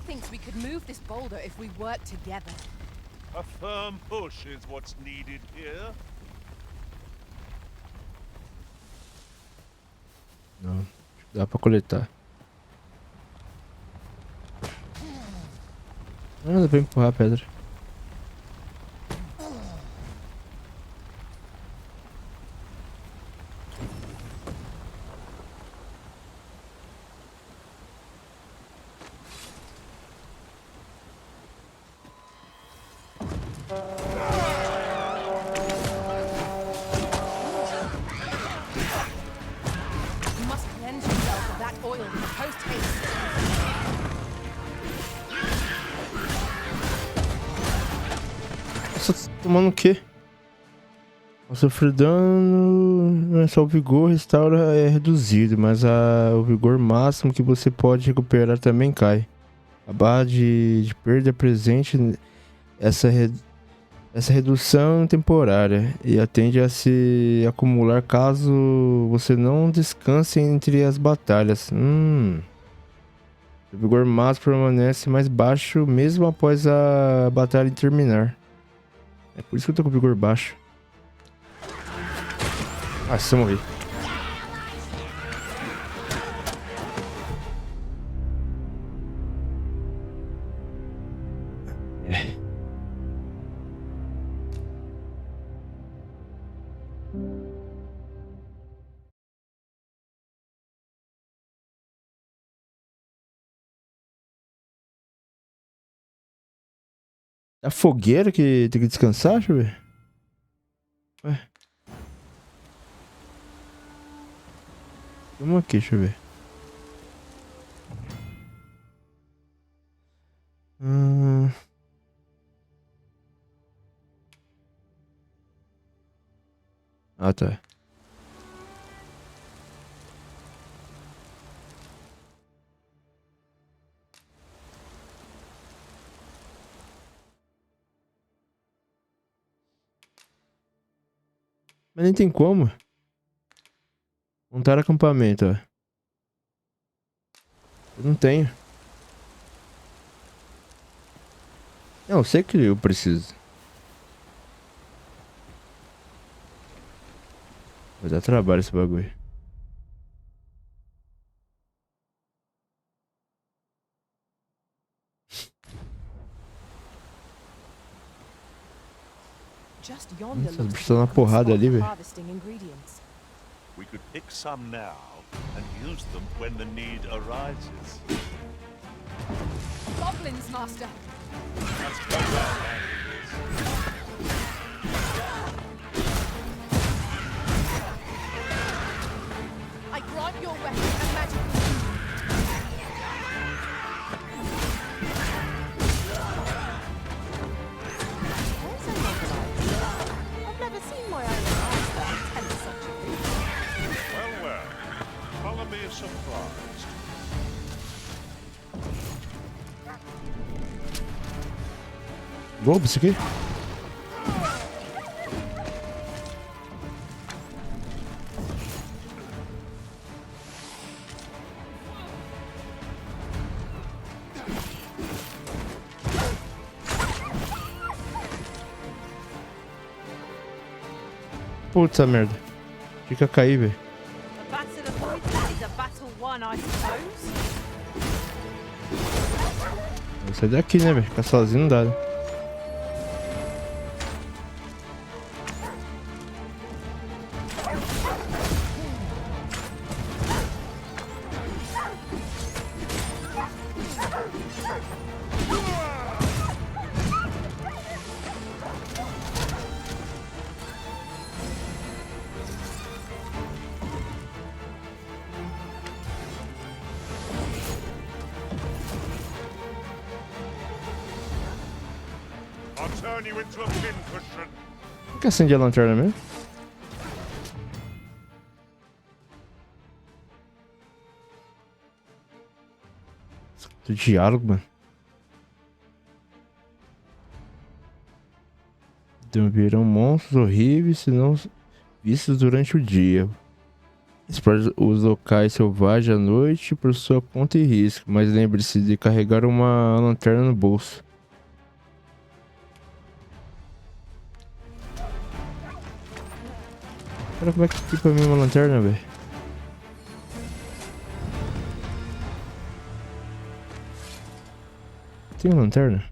thinks we could move this boulder if we work together. A firm push is what's needed here. Não, dá pra coletar. Ah, dá pra empurrar a pedra. You must cleanse yourself of that oil post haste. Nossa, tá tomando o quê? Ao sofrer dano, não é só o vigor restaura é reduzido, mas o vigor máximo que você pode recuperar também cai. A barra de perda presente essa redução temporária e tende a se acumular caso você não descanse entre as batalhas. O vigor máximo permanece mais baixo mesmo após a batalha terminar. É por isso que eu tô com o vigor baixo. Ah, se eu morri. É a fogueira que tem que descansar, deixa eu ver. Ué. Vamos aqui, deixa eu ver. Ah, tá. Mas nem tem como. Montar acampamento, ó. Eu não tenho. Não, eu sei que eu preciso. Vai dar trabalho esse bagulho. Just yonder Nossa, os looks bichos estão na porrada ali, velho. harvesting ingredients. We could pick some now and use them when the need arises. Goblins, master. That's how well handled I grant your weapon a magical. I've never seen my own master attend such a thing. is. Well, follow me surprised. Vou pra isso aqui? Puta merda. Fica cair, velho. A battle avoided is a battle won, I suppose. Vou sair daqui, né, velho? Ficar sozinho não dá. Né? I'll turn you into a pincushion. Por que acende a lanterna mesmo? Do diálogo, mano. Virão monstros horríveis se não vistos durante o dia. Explore os locais selvagens à noite por sua conta e risco, mas lembre-se de carregar uma lanterna no bolso. Cara, como é que equipa a mim uma lanterna, velho? Tem lanterna?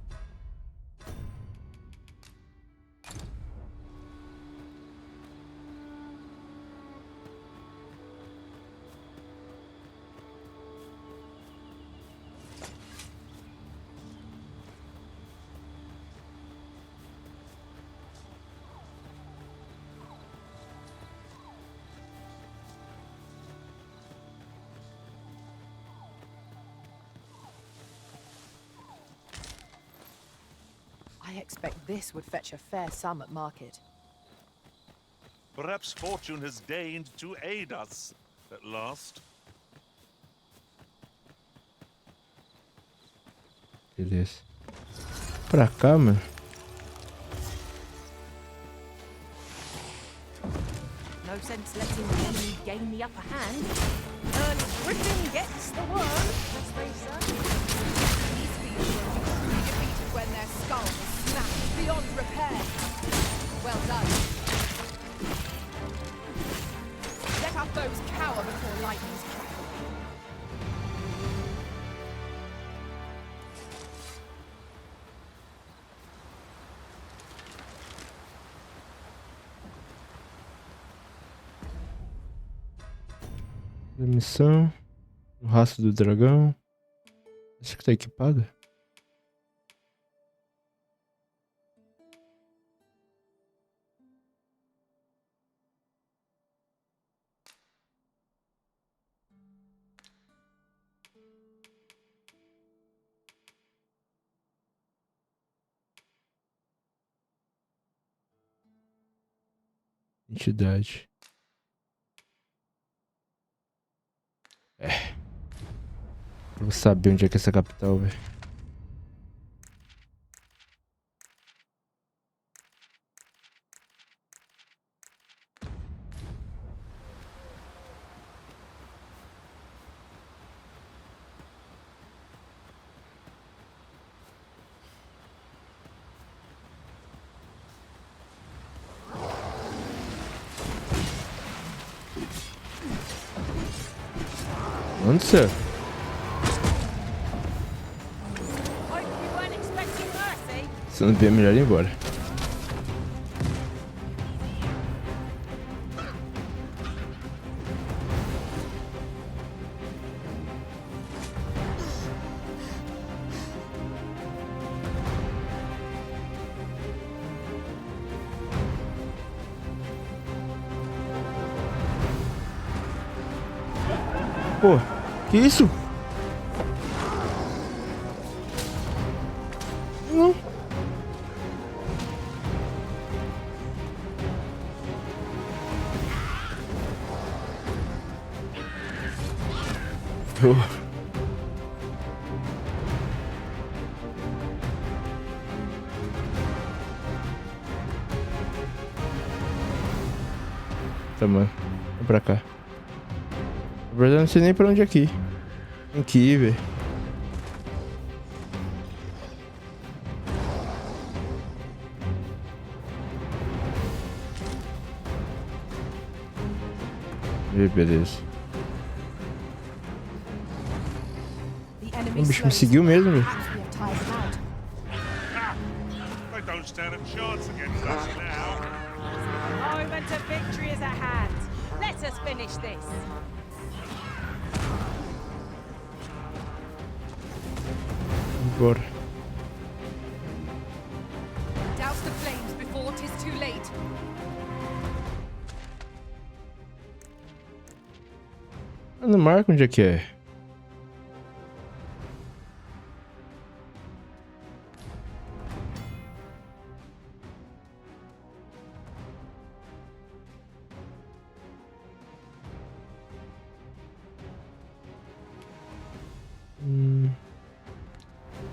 I expect this would fetch a fair sum at market. Perhaps fortune has deigned to aid us at last. Beleza. Pra cá, mano. No sense letting the enemy gain the upper hand. Early Griffin gets the worm, as they say. These fiends will be defeated when their skulls are smashed beyond repair. Well done. Let our foes cower before lightning's crackle. Missão. O rastro do dragão. Acho que tá equipado. Entidade. Eu vou saber onde é que é essa capital, velho. Onde você? Hope you weren't expecting mercy. Se não vier, é melhor ir embora. Pô, que isso? Não. Tá, mano. Vem pra cá. Na verdade, eu não sei nem pra onde é aqui. Tem que ir, velho. Beleza. The enemy O bicho me slows. seguiu mesmo, velho. Perhaps we have tired them out. They don't stand a chance against us now. Moment of victory is at hand. Let us finish this. Bora. Douse the flames before 'tis too late. Não marca onde é que é.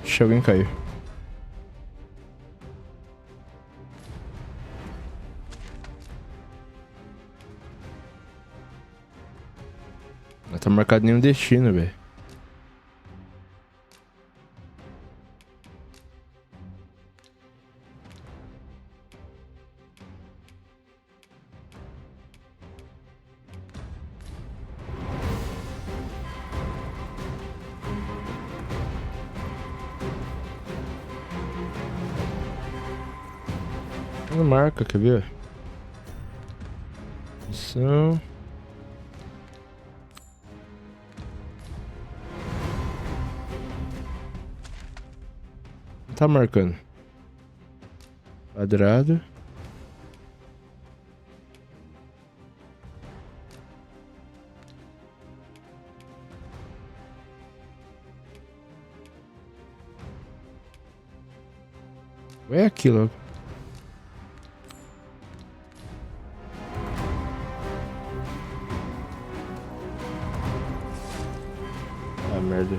Ixi, alguém caiu. Não tá marcado nenhum destino, velho. Não marca, quer ver? Missão. Não tá marcando. Quadrado. É aquilo. Ah, merda.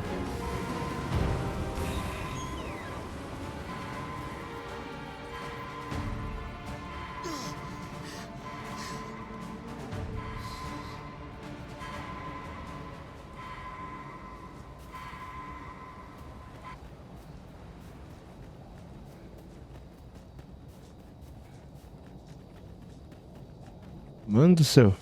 Mano do céu.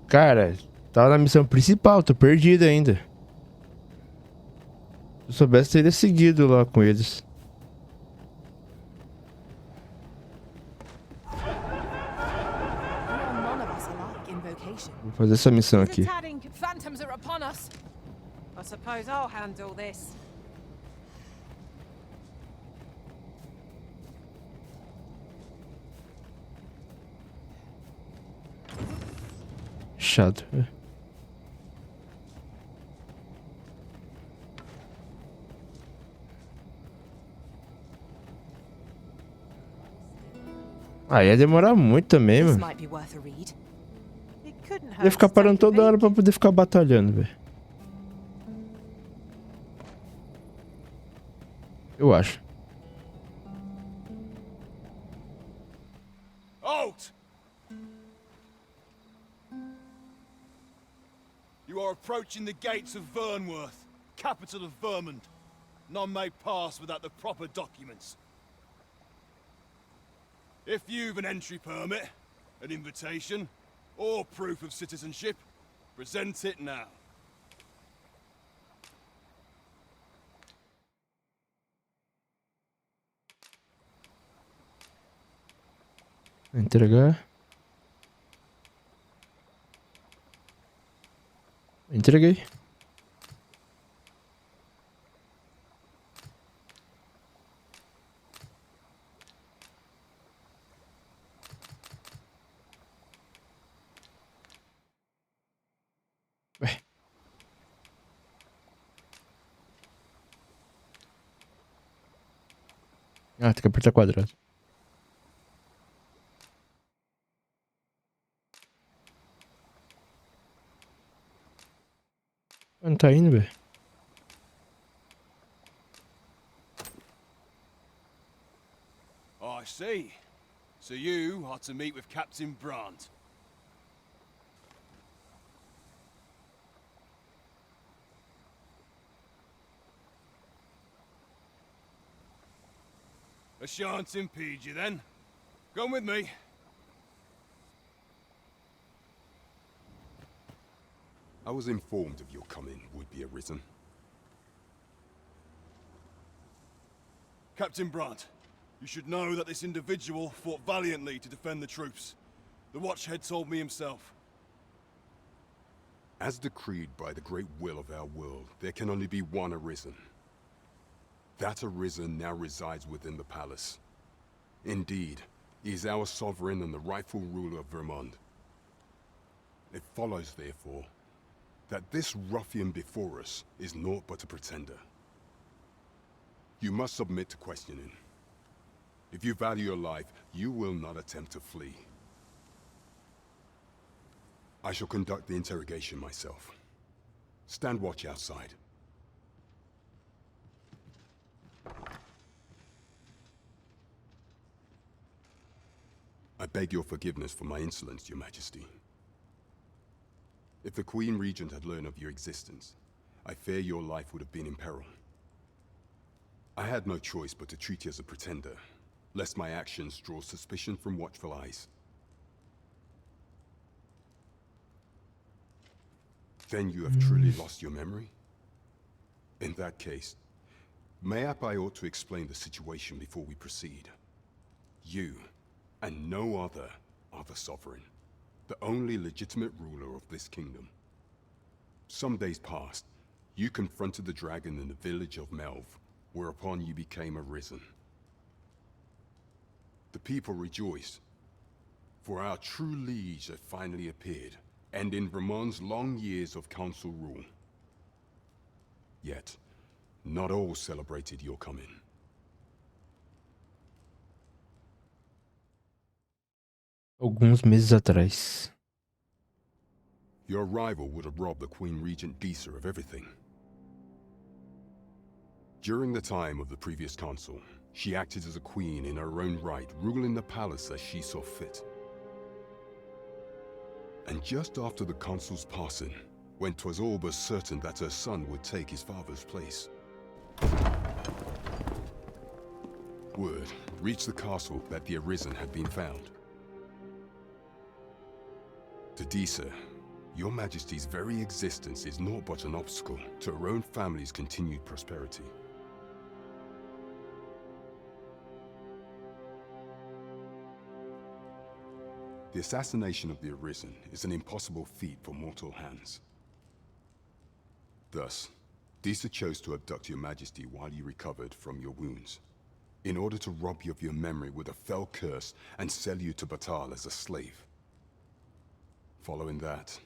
Cara, tava na missão principal, tô perdido ainda. Se eu soubesse, teria seguido lá com eles. None of us alike in vocation. Vou fazer essa missão Is it aqui. tadding? Phantoms are upon us. I suppose I'll handle this. Chato. Ah, ia demorar muito também, This mano. might be worth a read. It couldn't Ia hurt ficar to parando take a toda hora peek. pra poder ficar batalhando, velho. Eu acho. Halt! You are approaching the gates of Vernworth, capital of Vermund. None may pass without the proper documents. If you've an entry permit, an invitation, or proof of citizenship, present it now. Entregar. Entreguei. Ué. Ah, tem que apertar quadrado. Não tá indo, velho. I see. So you are to meet with Captain Brandt. I shan't impede you then. Come with me. I was informed of your coming would be arisen. Captain Brandt, you should know that this individual fought valiantly to defend the troops. The Watchhead told me himself. As decreed by the great will of our world, there can only be one arisen. That arisen now resides within the palace. Indeed, he is our sovereign and the rightful ruler of Vermund. It follows, therefore, that this ruffian before us is naught but a pretender. You must submit to questioning. If you value your life, you will not attempt to flee. I shall conduct the interrogation myself. Stand watch outside. I beg your forgiveness for my insolence, Your Majesty. If the Queen Regent had learned of your existence, I fear your life would have been in peril. I had no choice but to treat you as a pretender, lest my actions draw suspicion from watchful eyes. Then you have truly lost your memory? In that case, mayhap I ought to explain the situation before we proceed. You, and no other, are the sovereign, the only legitimate ruler of this kingdom. Some days past, you confronted the dragon in the village of Melv, whereupon you became arisen. The people rejoiced, for our true liege had finally appeared, ending Ramon's long years of council rule. Yet, not all celebrated your coming. Alguns meses atrás. Your arrival would have robbed the Queen Regent Deixe of everything. During the time of the previous consul, she acted as a queen in her own right, ruling the palace as she saw fit. And just after the consul's passing, when 'twas all but certain that her son would take his father's place, word reached the castle that the Arisen had been found. To Deixe, Your Majesty's very existence is naught but an obstacle to her own family's continued prosperity. The assassination of the Arisen is an impossible feat for mortal hands. Thus, Deixe chose to abduct Your Majesty while you recovered from your wounds, in order to rob you of your memory with a fell curse and sell you to Batal as a slave. Following that,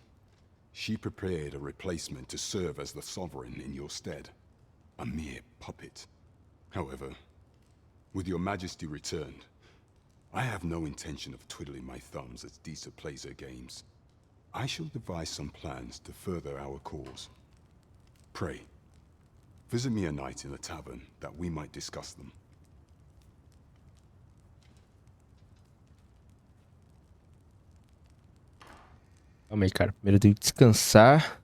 she prepared a replacement to serve as the sovereign in your stead, a mere puppet. However, with Your Majesty returned, I have no intention of twiddling my thumbs as Deixe plays her games. I shall devise some plans to further our cause. Pray, visit me a night in the tavern that we might discuss them. Calma aí, cara. Primeiro eu tenho que descansar.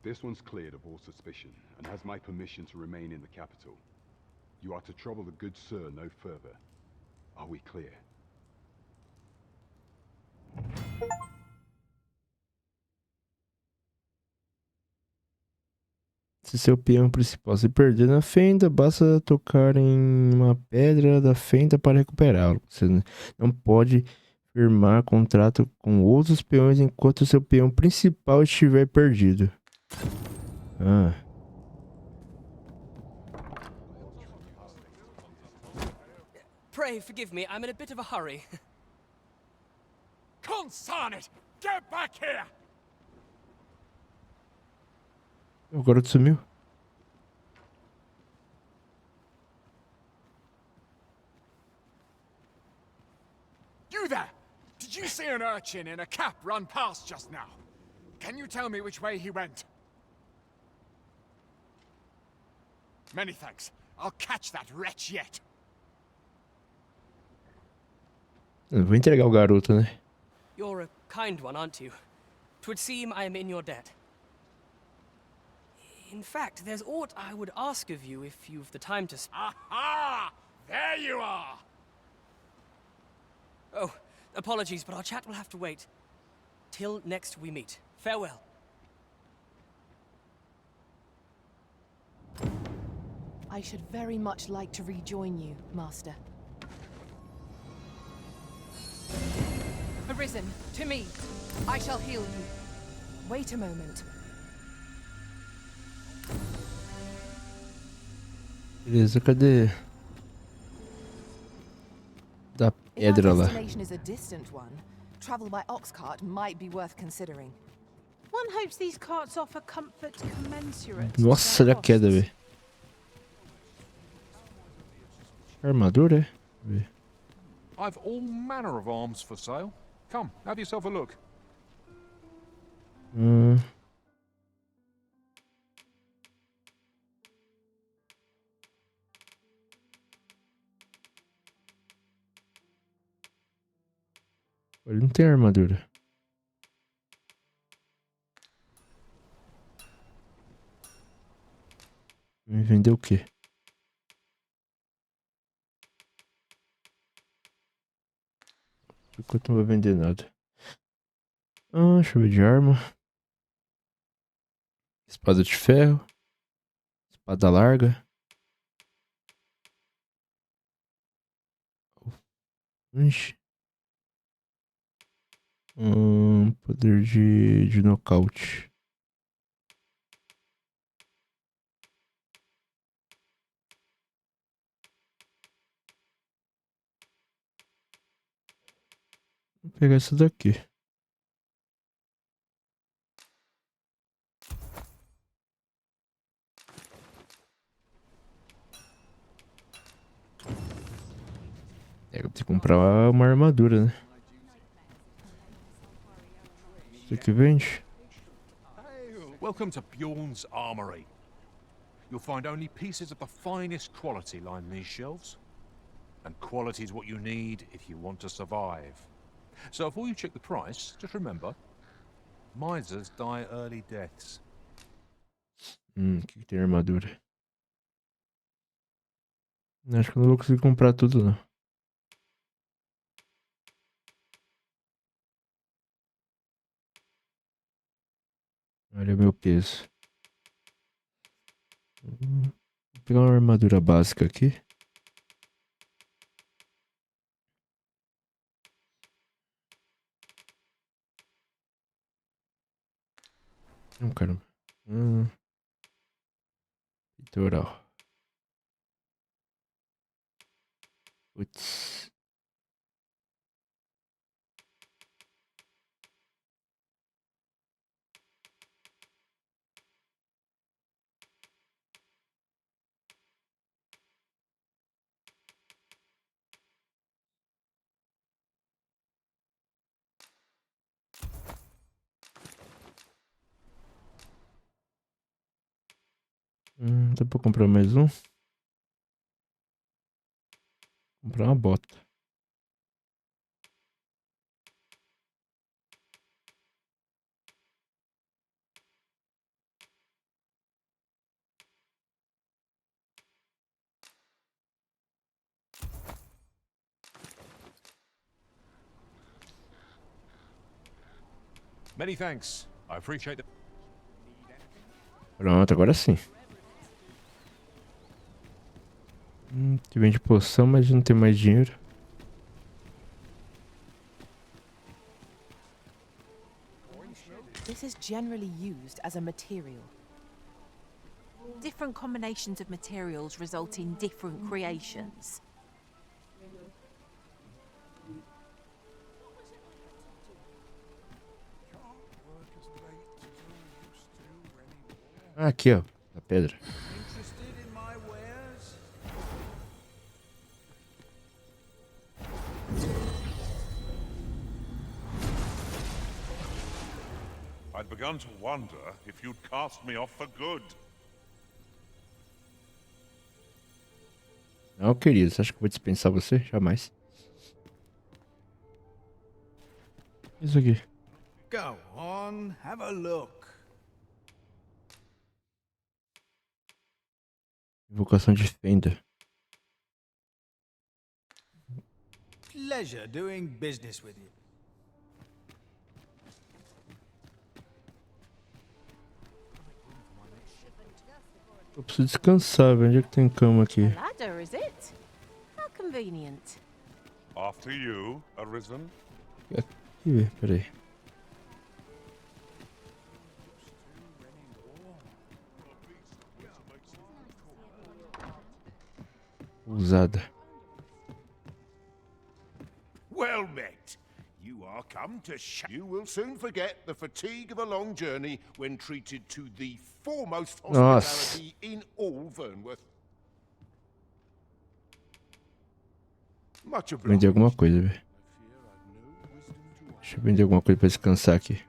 This one's cleared of all suspicion and has my permission to remain in the capital. You are to trouble the good sir no further. Are we clear? Se seu peão principal se perder na fenda, basta tocar em uma pedra da fenda para recuperá-lo. Você não pode firmar contrato com outros peões enquanto seu peão principal estiver perdido. Ah. Pray forgive me, I'm in a bit of a hurry. Consign it! Get back here! O garoto sumiu. You there! Did you see an urchin in a cap run past just now? Can you tell me which way he went? Many thanks. I'll catch that wretch yet. Eu vou entregar o garoto, né? You're a kind one, aren't you? 'Twould seem I am in your debt. In fact, there's aught I would ask of you if you've the time to... Aha! There you are! Oh, apologies, but our chat will have to wait. Till next we meet. Farewell. I should very much like to rejoin you, Master. Arisen, to me. I shall heal you. Wait a moment. Beleza, cadê? Da If pedra our lá. destination is a distant one, travel by ox cart might be worth considering. One hopes these carts offer comfort commensurate. Nossa, olha a queda, velho. Armadura, é? Vê. I've all manner of arms for sale. Come, have yourself a look. Ele não tem armadura. Me vender o quê? Enquanto não vai vender nada. Ah, chuva de arma. Espada de ferro. Espada larga. Ixi. Poder de nocaute. Vou pegar essa daqui. É, eu vou ter que comprar uma armadura, né? Isso aqui vende? Welcome to Bjorn's Armory. You'll find only pieces of the finest quality line these shelves. And quality is what you need if you want to survive. So before you check the price, just remember, misers die early deaths. O que tem armadura? Acho que eu não vou conseguir comprar tudo, não. Olha o meu peso. Vou pegar uma armadura básica aqui. Não, caramba. Litoral. Putz. Dá pra comprar mais um? Comprar uma bota. Many thanks. I appreciate it. Pronto, agora sim. Que vende poção, mas não tem mais dinheiro. This is generally used as a material. Different combinations of materials result in different creations. Ah, aqui, ó. A pedra. I'd begun to wonder if you'd cast me off for good. Não, querido. Você acha que eu vou dispensar você? Jamais. Isso aqui. Go on, have a look. Invocação de fenda. Pleasure doing business with you. Eu preciso descansar, velho. Onde é que tem cama aqui? A ladder, is it? How convenient. After you, Arisen. Aqui, velho. Peraí. Usada. Well met. You are come to You will soon forget the fatigue of a long journey when treated to the foremost hospitality in all Vernworth. Much obliged. Vender alguma coisa, velho. Deixa eu vender alguma coisa pra descansar aqui.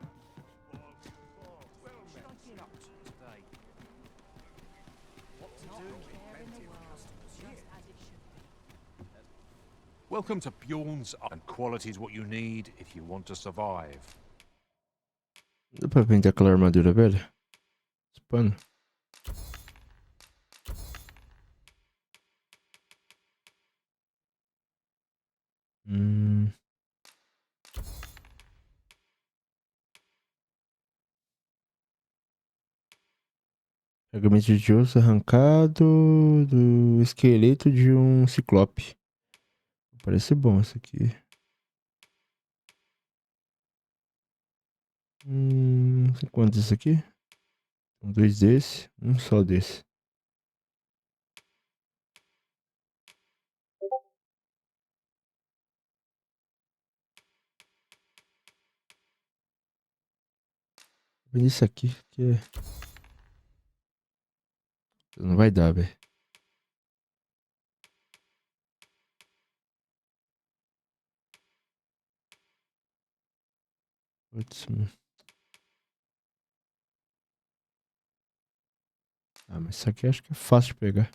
Welcome to Bjorn's, and quality is what you need if you want to survive. Dá pra vender aquela armadura velha? Esse pano. Fragmento de osso arrancado do esqueleto de um ciclope. Parece bom isso aqui. Quantos isso aqui? Dois desse, um só desse. Isso aqui que é... Não vai dar, velho. Putz, mano. Ah, mas isso aqui acho que é fácil de pegar.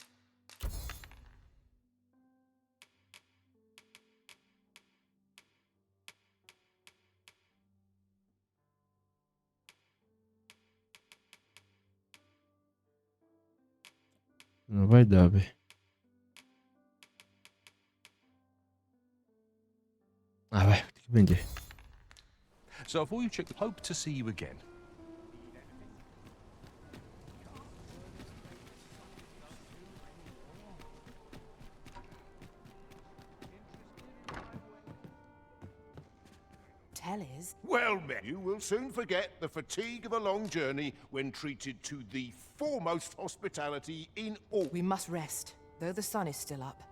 Não vai dar, velho. Ah, vai, tem que vender. So before you check, hope to see you again. Tell is, Well met. You will soon forget the fatigue of a long journey when treated to the foremost hospitality in all. we must rest, though the sun is still up.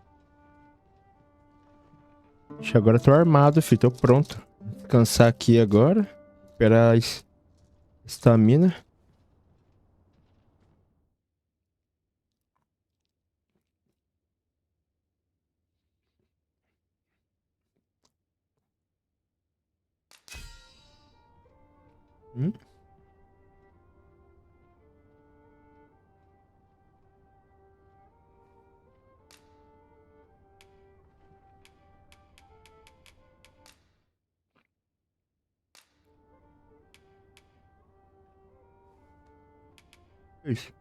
Ixi, agora eu tô armado, filho. Tô pronto. Descansar aqui agora. Esperar a estamina. Isso.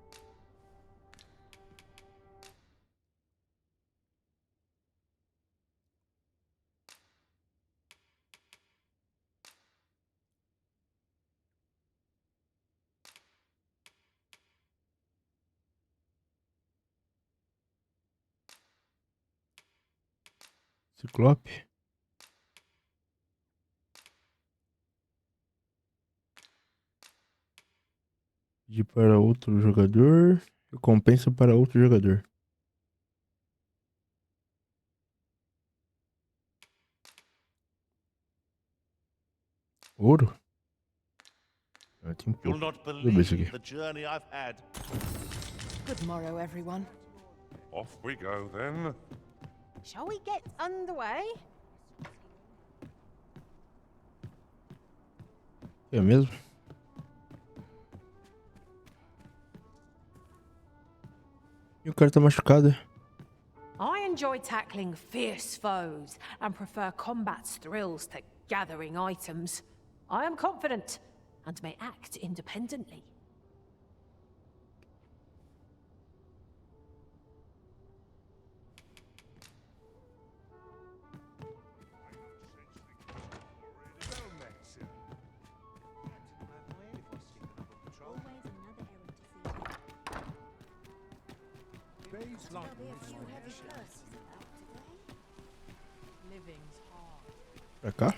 Ciclope. Pedir para outro jogador. Recompensa para outro jogador. Ouro? Ah, tem You'll pouco. not Deixa eu ver isso believe aqui. the journey I've had. Good morrow, everyone. Off we go then. Shall we get underway? É mesmo? E o cara tá machucado. I enjoy tackling fierce foes and prefer combat's thrills to gathering items. I am confident and may act independently. Pra cá?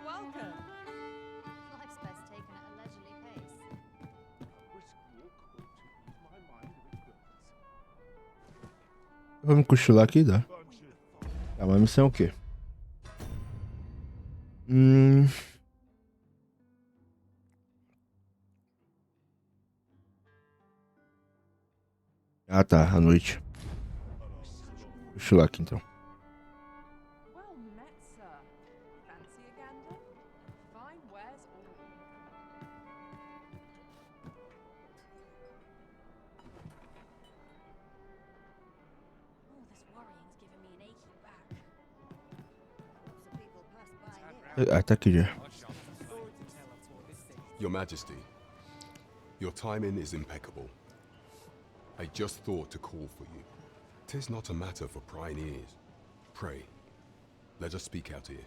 Welcome. Life's best taken at a leisurely pace. Vamos cochilar aqui, dá. Tá, mas a missão é o quê? Ah, tá, à noite. Cochilar aqui então. Ah, tá aqui já. Your Majesty, your timing is impeccable. I just thought to call for you. 'Tis not a matter for prying ears. Pray, let us speak out here.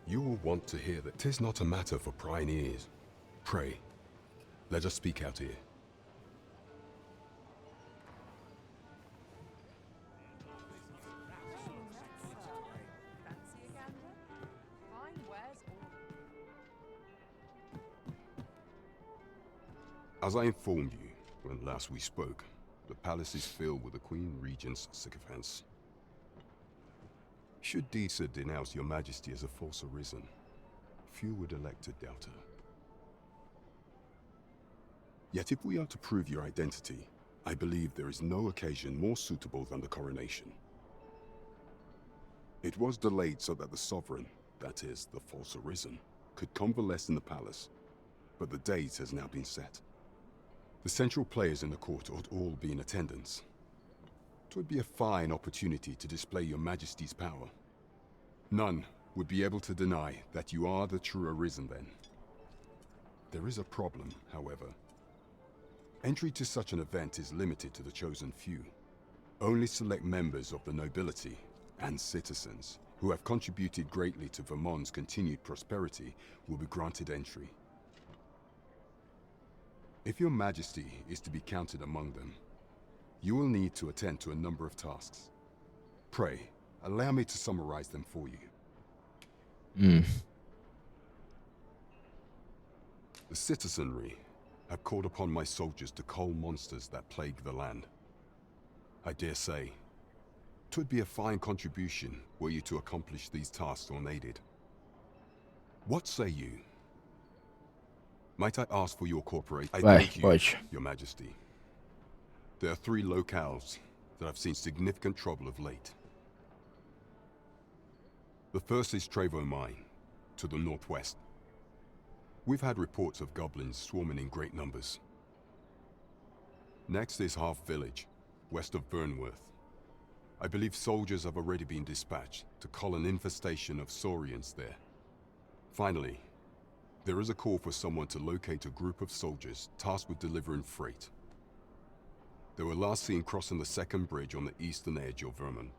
You will want to hear that 'tis not a matter for prying ears. Pray, let us speak out here. As I informed you when last we spoke, the palace is filled with the Queen Regent's sycophants. Should Disa denounce your Majesty as a false arisen, few would elect to doubt her. Yet if we are to prove your identity, I believe there is no occasion more suitable than the coronation. It was delayed so that the sovereign, that is, the false arisen, could convalesce in the palace, but the date has now been set. The central players in the court ought all be in attendance. 'Twould be a fine opportunity to display your Majesty's power. None would be able to deny that you are the true arisen then. There is a problem, however. Entry to such an event is limited to the chosen few. Only select members of the nobility and citizens who have contributed greatly to Vermont's continued prosperity will be granted entry. If your Majesty is to be counted among them, you will need to attend to a number of tasks. Pray, allow me to summarize them for you. The citizenry have called upon my soldiers to cull monsters that plague the land. I dare say, 'twould be a fine contribution were you to accomplish these tasks unaided. What say you? Might I ask for your cooperation? I thank you, your Majesty. There are 3 locales that have seen significant trouble of late. The first is Trevo Mine, to the northwest. We've had reports of goblins swarming in great numbers. Next is Half Village, west of Vernworth. I believe soldiers have already been dispatched to cull an infestation of saurians there. Finally, there is a call for someone to locate a group of soldiers tasked with delivering freight. They were last seen crossing the second bridge on the eastern edge of Vermont.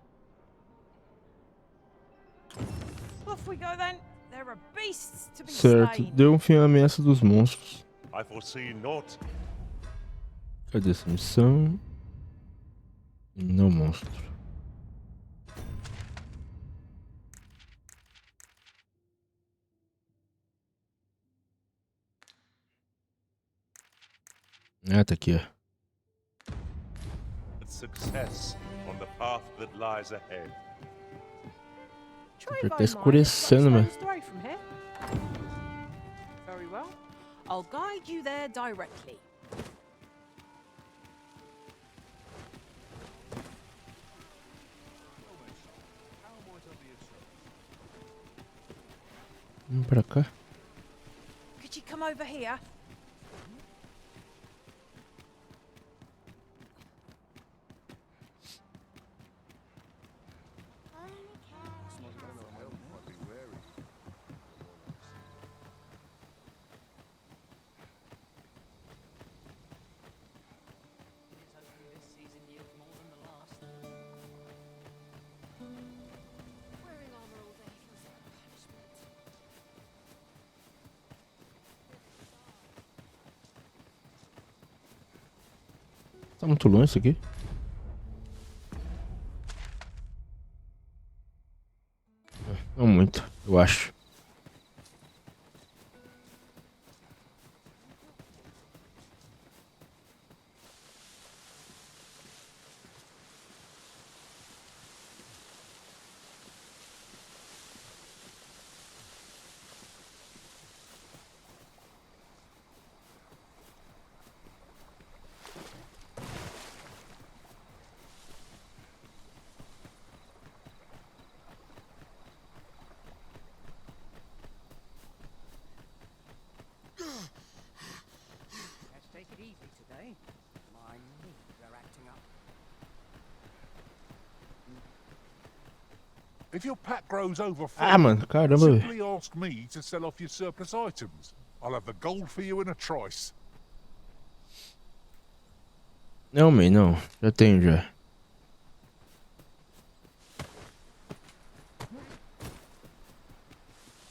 Off we go then. There are beasts to be Certo, slain. deu fim à ameaça dos monstros. I foresee naught. Cadê essa missão? Não monstro. Ah, tá aqui, ó. Success on the path that lies ahead. Já tá escurecendo, mano. Very well. I'll guide you there directly. Vamos pra cá. Could you come over here? Tá muito longe isso aqui. Não muito, eu acho. If your pack grows over Ah, mano, caramba, velho. simply ask me to sell off your surplus items. I'll have the gold for you in a trice. Não, man, não. Já tenho, já.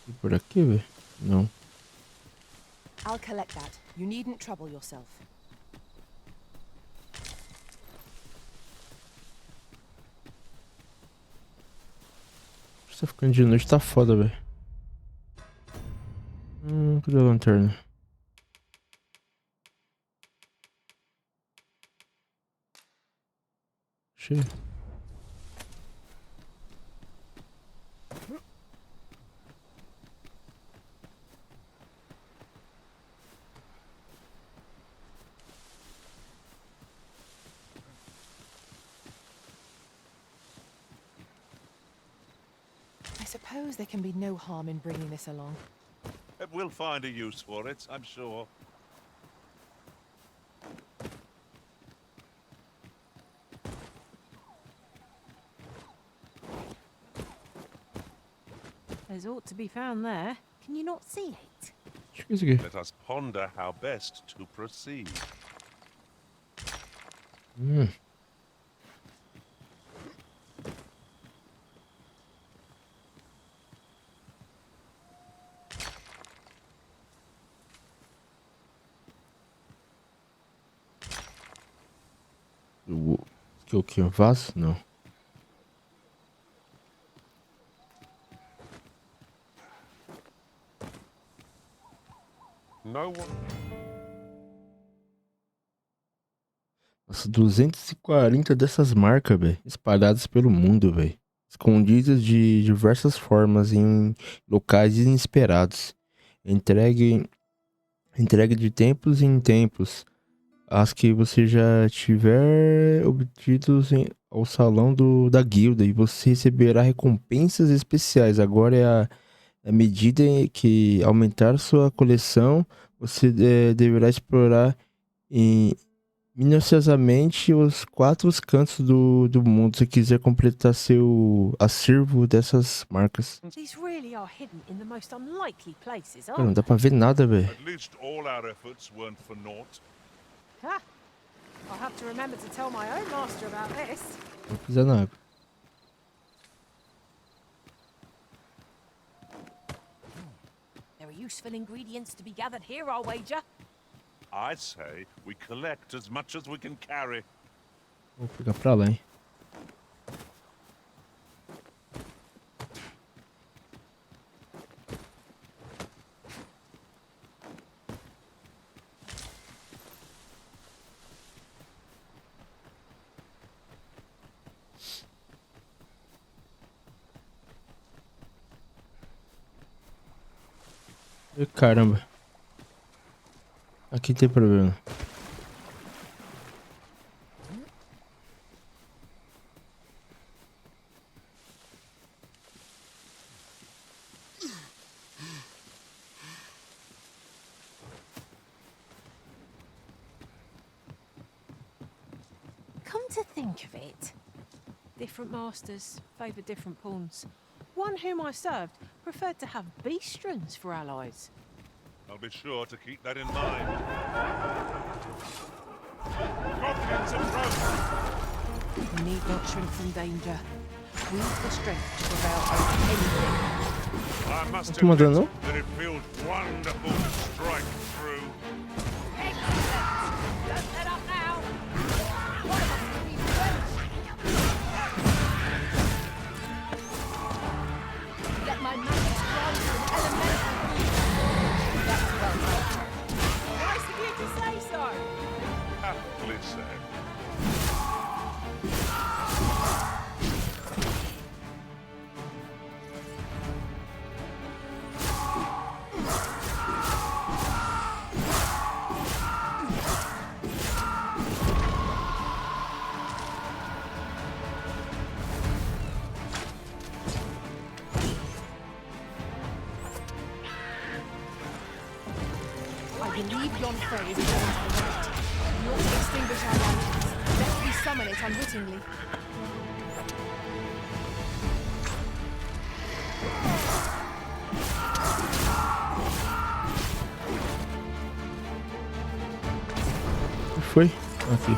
E por aqui, velho? Não. I'll collect that. You needn't trouble yourself. Você ficando de noite tá foda, velho. Cadê a lanterna? Cheio. I suppose there can be no harm in bringing this along. We'll find a use for it, I'm sure. There's ought to be found there. Can you not see it? Acho que é isso aqui. Let us ponder how best to proceed. Que o que? Um vaso? Não. No one. Nossa, 240 dessas marcas, velho. Espalhadas pelo mundo, velho. Escondidas de diversas formas em locais inesperados. Entregue de tempos em tempos. As que você já tiver obtidos ao salão da guilda. E você receberá recompensas especiais. Agora é a medida em que aumentar sua coleção, você deverá explorar minuciosamente os 4 cantos do mundo se quiser completar seu acervo dessas marcas. These really are hidden in the most unlikely places, Cara, não aren't dá pra ver nada, velho. At least all our efforts weren't for naught. they? Ha! I'll have to remember to tell my own master about this. Vou pisar na água. There are useful ingredients to be gathered here, I'll wager. I say we collect as much as we can carry. Vou pegar pra lá, hein. Ih, caramba. Aqui tem problema. Come to think of it, different masters favour different pawns. One whom I served preferred to have beastrons for allies. I'll be sure to keep that in mind. Goblins approach! You need not shrink from danger. We've the strength to prevail over anything. I must Tô mandando, admit that it feels wonderful to strike through. Don't let up now. Let my magic run from elemental. That's well done. Nice of you to say so. Aptly said. I believe yon fray is going to the right. We ought to extinguish our lanterns, lest we summon it unwittingly. foi? Aqui.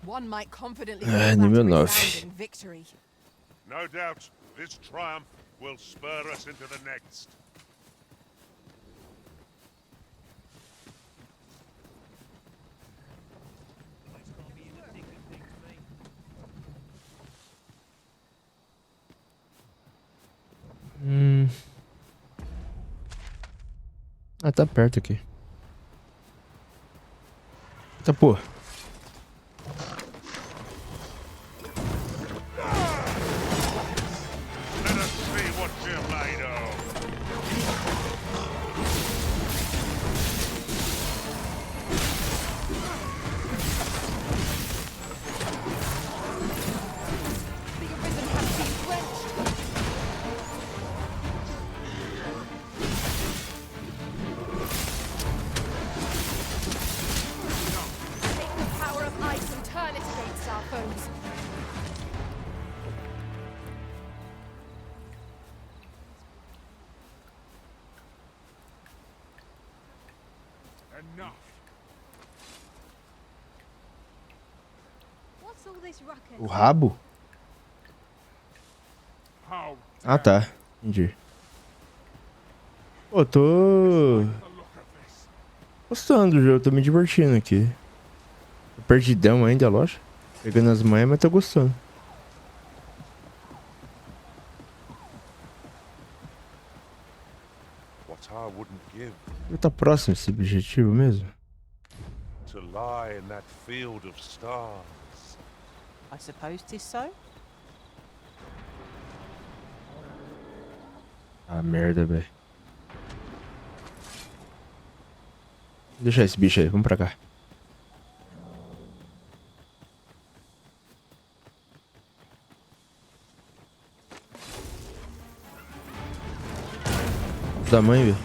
One might confidently Ah, call that nível a 9. resounding victory. No doubt, this triumph will spur us into the next. Ah, tá perto aqui. Tá, pô. Let us see what you're made of. The arisen has been quenched. Take the power of ice and turn it against our foes. Enough. What's all this ruckus? O rabo? How Ah, tá. Entendi. Pô, tô the look of this? gostando do jogo, tô me divertindo aqui. Tô perdidão ainda, lógico. Pegando as manhas, mas tô gostando. What I wouldn't give Ele tá próximo desse objetivo mesmo? to lie in that field of stars. I suppose 'tis so. Ah, merda, velho. Deixa esse bicho aí, vamos pra cá. Tamanho, velho.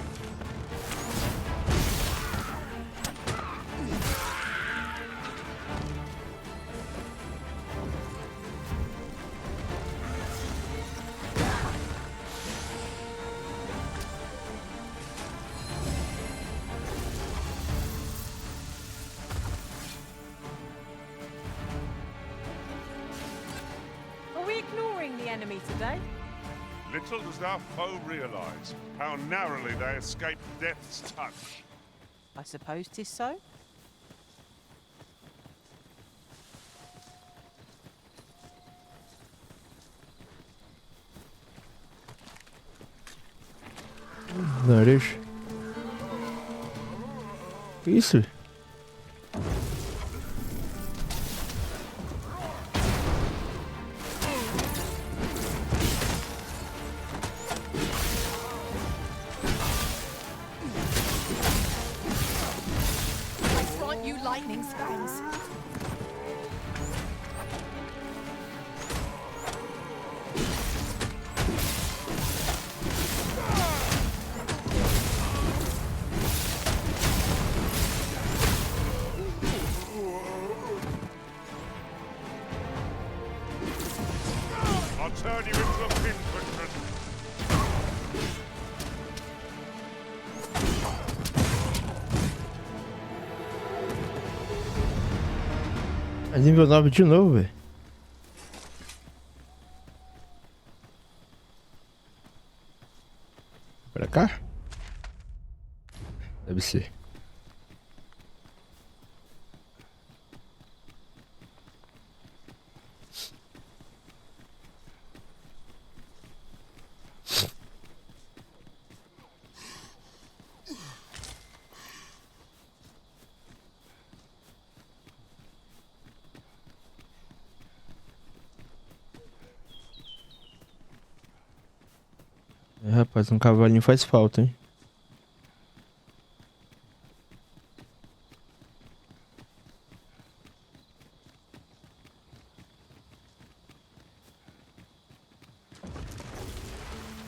Are we ignoring the enemy today? Little does our foe realize how narrowly they escaped death's touch. I suppose 'tis so. Nariz. Que isso? I grant you lightning's fangs. I'll turn you into a pinprick. É nível 9 de novo, velho. Pra cá? Deve ser. É, rapaz, um cavalinho faz falta, hein?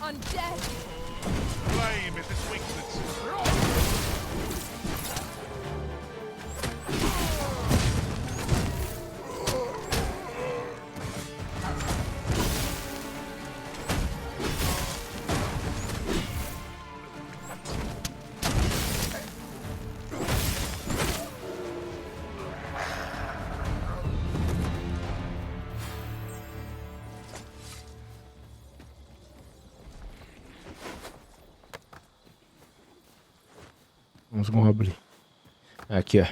Undead. Flame is its weakness. Uns goblins. Aqui, ó.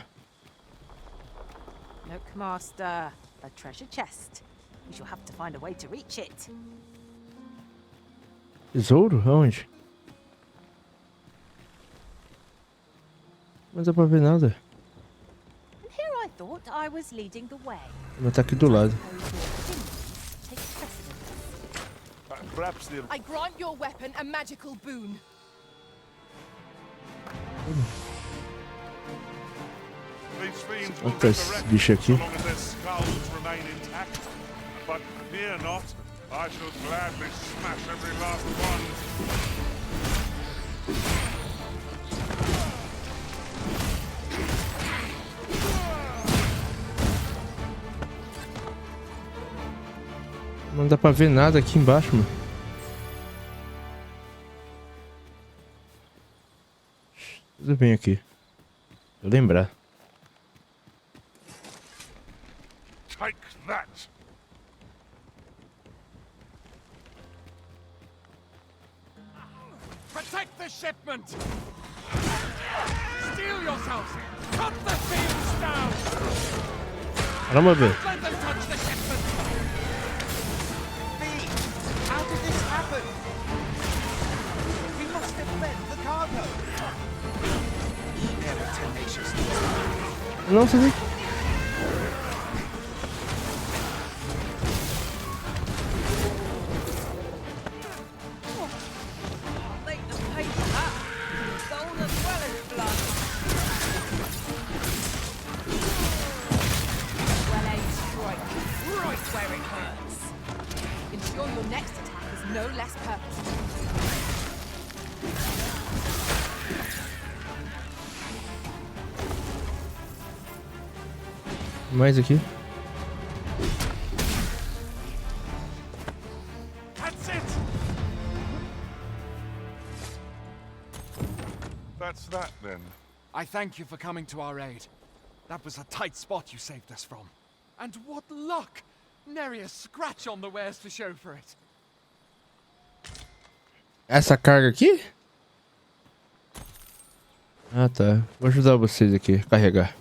Look, Master. A treasure chest. We shall have to find a way to reach it. Tesouro? Aonde? Não dá pra ver nada. And here I thought I was leading the way. Mas tá aqui do lado. Take precedence. Perhaps the I grant your weapon a magical boon. These fiends will Olha esse bicho aqui. so long as their skulls remain intact. But fear not, I shall gladly smash every last one. Não dá pra ver nada aqui embaixo, mano. Tudo bem aqui. Vou lembrar. Take that. Protect the shipment! Steel yourselves! Cut the thieves down! Caramba, velho. Let them touch the shipment! How did this happen? We must defend the cargo. Very tenacious. Não, você vê. Make them pay for that. Gold as well as blood. Well-aimed strike. Right where it hurts. Ensure your next attack is no less purposeful. Mais aqui. That's it! That's that then. I thank you for coming to our aid. That was a tight spot you saved us from. And what luck! Nary a scratch on the wares to show for it. Essa carga aqui? Ah, tá. Vou ajudar vocês aqui a carregar.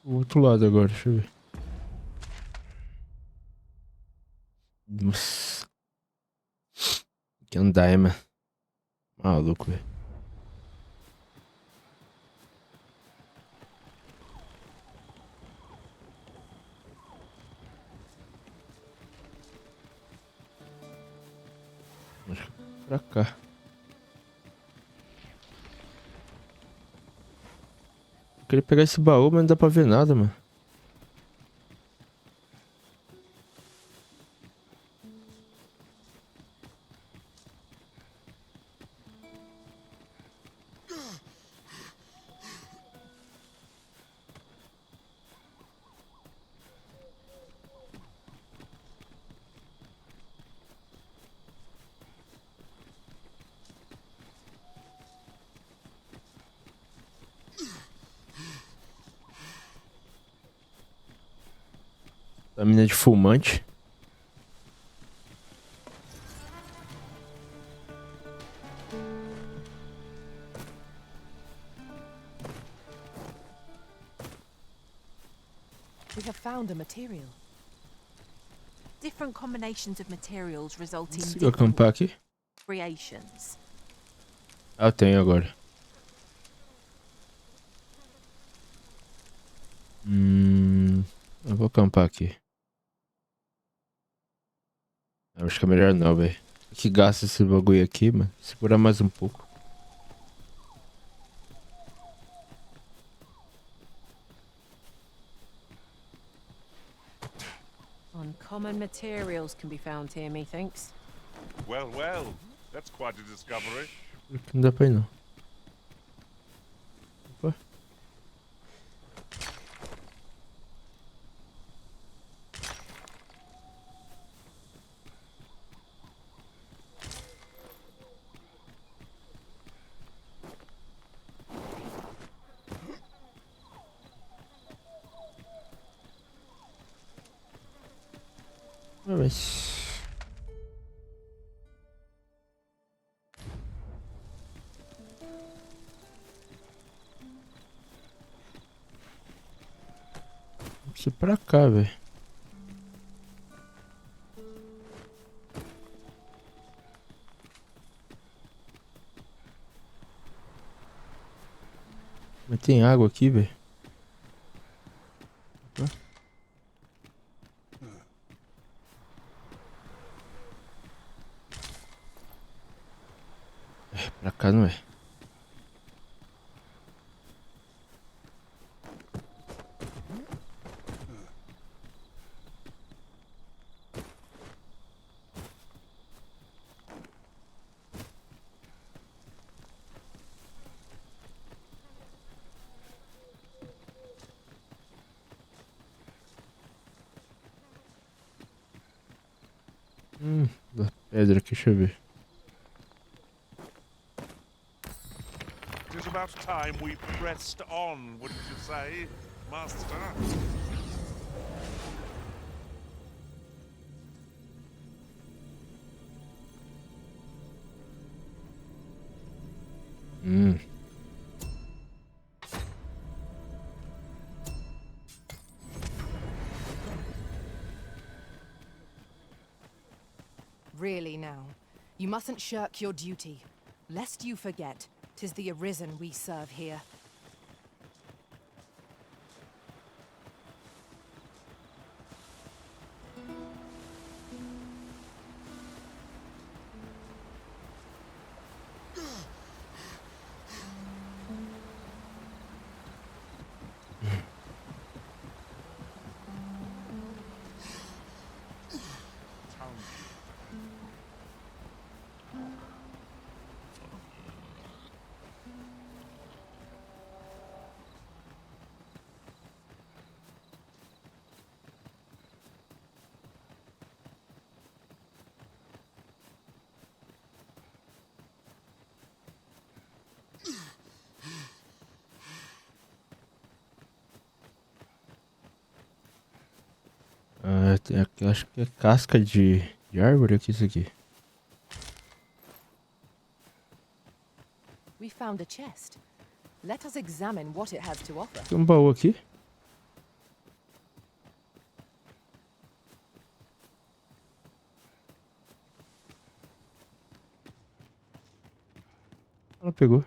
O outro lado agora, deixa eu ver. Nossa. Que andaima. Maluco, velho. Acho que pra cá. Eu queria pegar esse baú, mas não dá pra ver nada, mano. Lâmina de fumante. We have found a material. Different combinations of materials result in Consigo acampar aqui? creations. Ah, eu tenho agora. Eu vou acampar aqui. Eu acho que é melhor não, velho. Que gasta esse bagulho aqui, mano. Segurar mais um pouco. Uncommon materials can be found here, methinks. Well, well. That's quite a discovery. Não dá pra ir, não. Opa. Mas... Vamos ir pra cá, velho. Mas tem água aqui, velho. Pra cá não é. Da pedra aqui, deixa eu ver. It is about time we pressed on, wouldn't you say, Master? Really now, you mustn't shirk your duty, lest you forget 'tis the Arisen we serve here. Tem aqui, acho que é casca de árvore aqui, isso aqui. We found a chest. Let us examine what it has to offer. Tem um baú aqui. Ela pegou.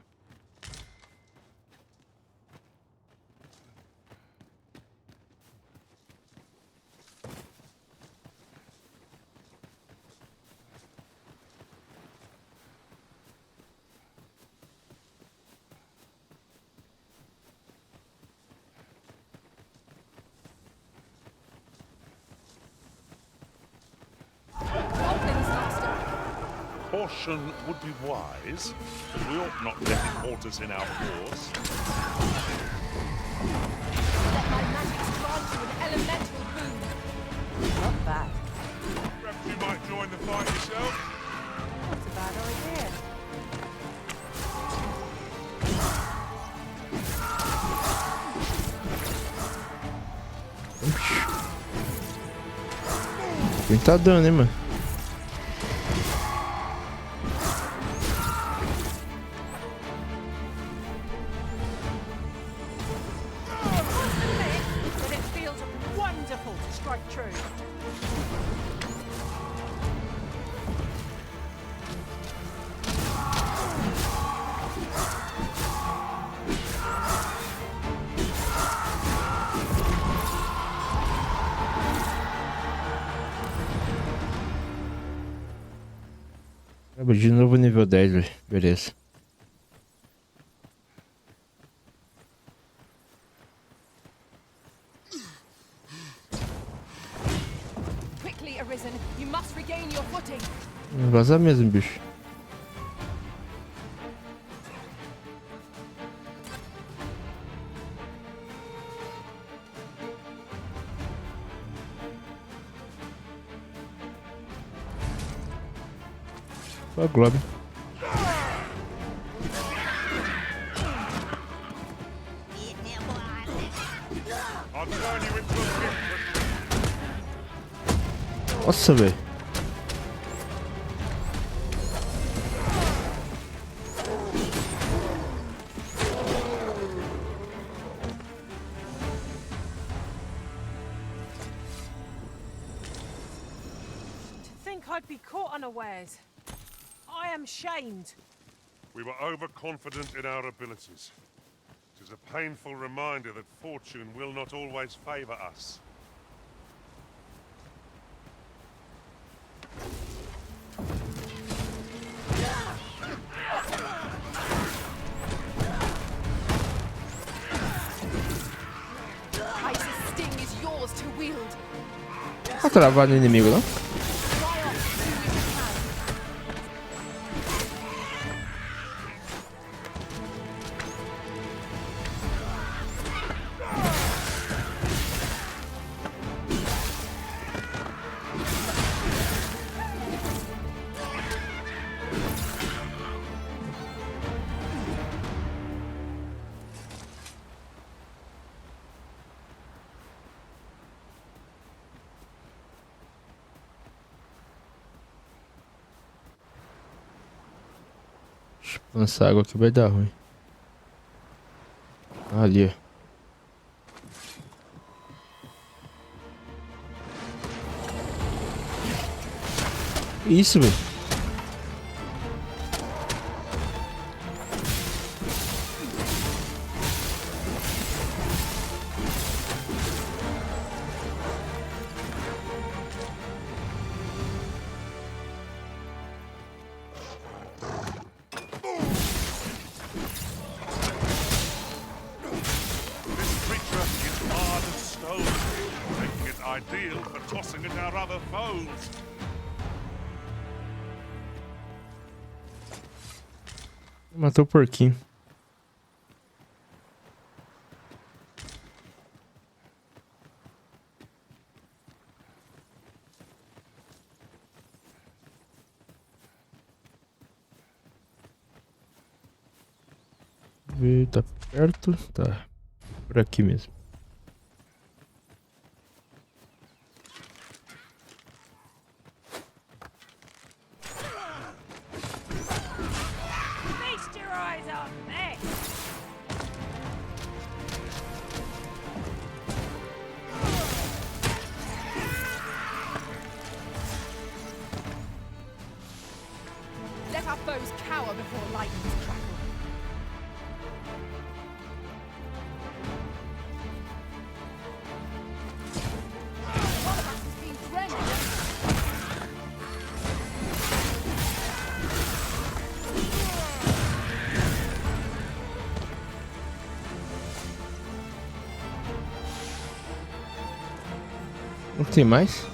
Caution would be wise, but we ought not let it halt us in our course. Let my magic grant you an elemental boon. Not bad. Perhaps you might join the fight yourself? That's a bad idea. Quem tá dando, hein, mano? But it feels wonderful to strike true. De novo nível 10, velho. Beleza. Quickly, Arisen. You must regain your footing. Vaza mesmo, bicho. Ó, Globo. I'll turn you into a pit. Nossa, velho. To think I'd be caught unawares. I am shamed. We were overconfident in our abilities. It is a painful reminder that fortune will not always favor us. Ice's sting is yours to wield. Tá travado no inimigo, não? Fly off as soon as you can. Lançar água aqui vai dar ruim. Ali, ó. Isso, velho. Ideal for tossing at our other foes. Matou o porquinho. Tá perto? Tá. Por aqui mesmo. Let our foes cower before lightning's crackle. One of us has been drenched. Não tem mais?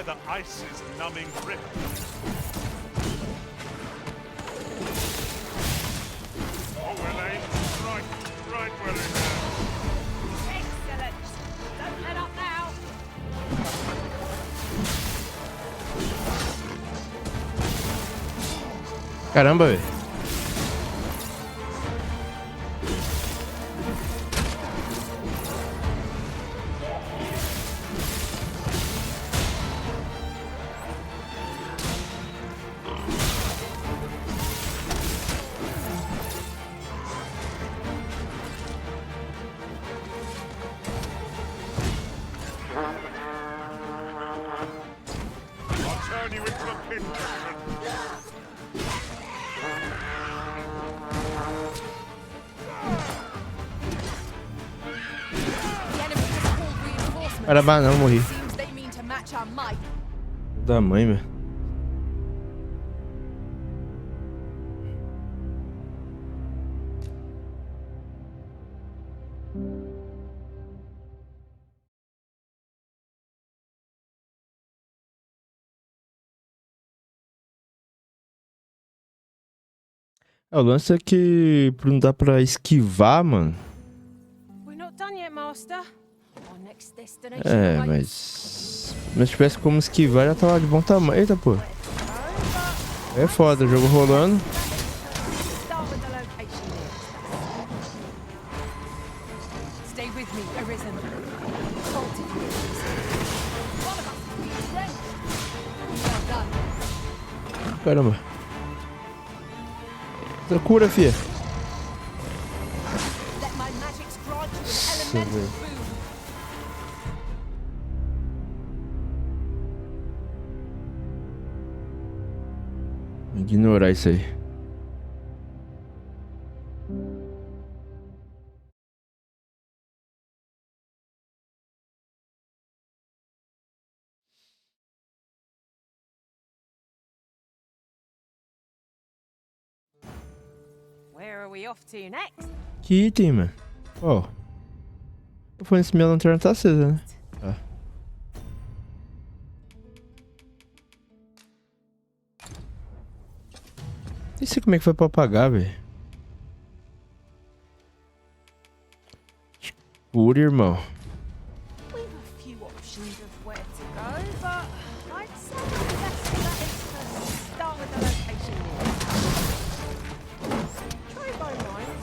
The ice's numbing grip. Oh, well aimed. Right where it is. Excellent. Don't let up now. Caramba, velho. Turn you into a pincushion. The enemy has called reinforcements. Caramba, não, morri. Seems they mean to match our might. Da mãe, velho. O lance é que não dá pra esquivar, mano. We're not done yet, Master. Our next destination É, mas... Se tivesse como esquivar, já tava de bom tamanho. Eita, pô. É foda, o jogo rolando. Start with the location nearest us. Stay with me, Arisen. Colte. One of us is being drenched. Well done. Caramba. Cura, fia. Let my magic strike you with Nossa, elemental velho. boom. Ignorar isso aí. Where are we off to next? Que item, mano? Ó. Eu falei nesse minha lanterna tá acesa, né? Tá. Nem sei como é que foi pra apagar, velho. Escuro, irmão. We've a few options of where to go, but I'd say the best bet is to start with the location nearest. Try by mine.